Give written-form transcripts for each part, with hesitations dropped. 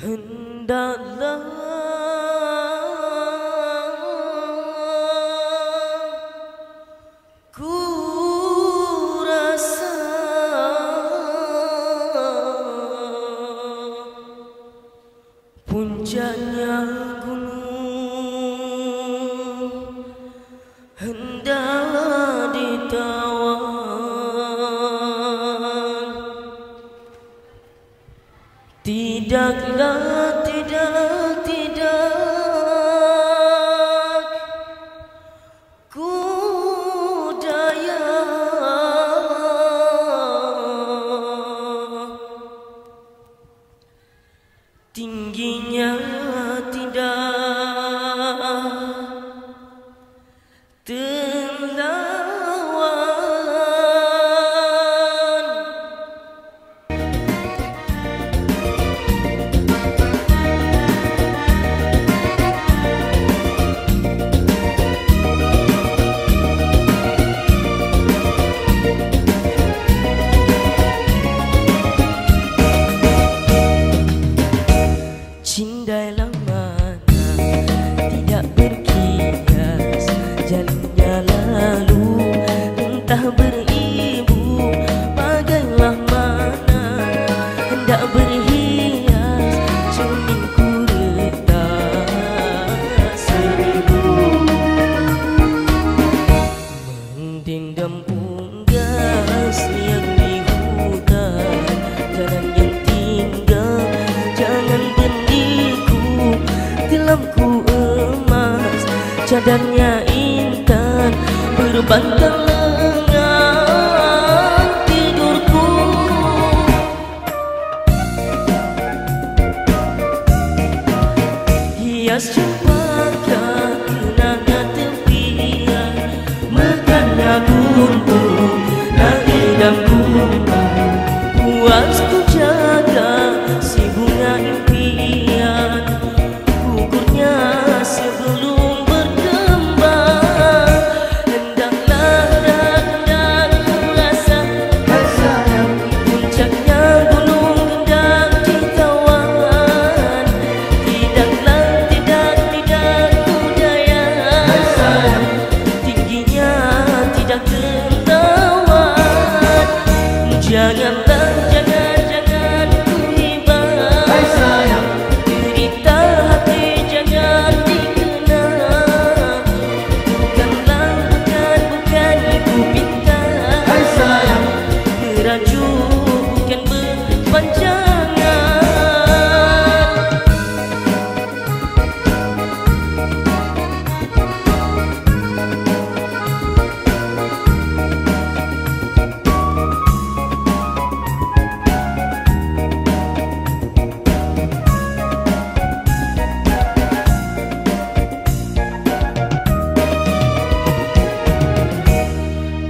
Hendaklah ku rasa puncaknya gunung hendak ditawan. Tidaklah, tidak ku daya tingginya tidak terlawan. Cindailah mana tidak berkias, jalannya lalu entah beribu. Bagailah mana hendak berhias, cerminku retak seribu. Mendendam unggas yang di hutan, jalan yang tinggal jangan beniku. Tilamku emas, cadarnya intan, berbantang lengan tidurku. Hias cempaka kenanga tepian, mekarnya guntur dari daku. Puas ku jaga si bunga impian, gugurnya sebelum berkembang. Hendaklah hendak ku rasa puncaknya gunung hendak ditawan. Tidaklah, tidak ku daya tingginya tidak tertawan. Janganlah, jangan ku hibah, derita hati jangan dikenang. Bukanlah, bukan ku pinta, merajuk bukan berpanjangan.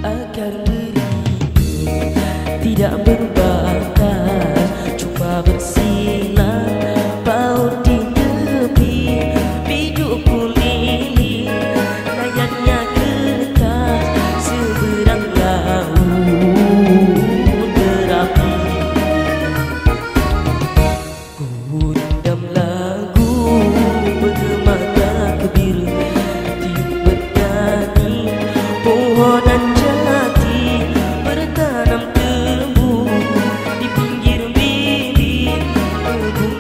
Akar beringin tidak berbatas, cuma bersilang paut di tepi. Bidukku lili, layaknya kertas seberang laut berapi. Ku rendam lagu bermata kebir, tiup bertani pohonan jati bertanam tebu di pinggir bibir kebun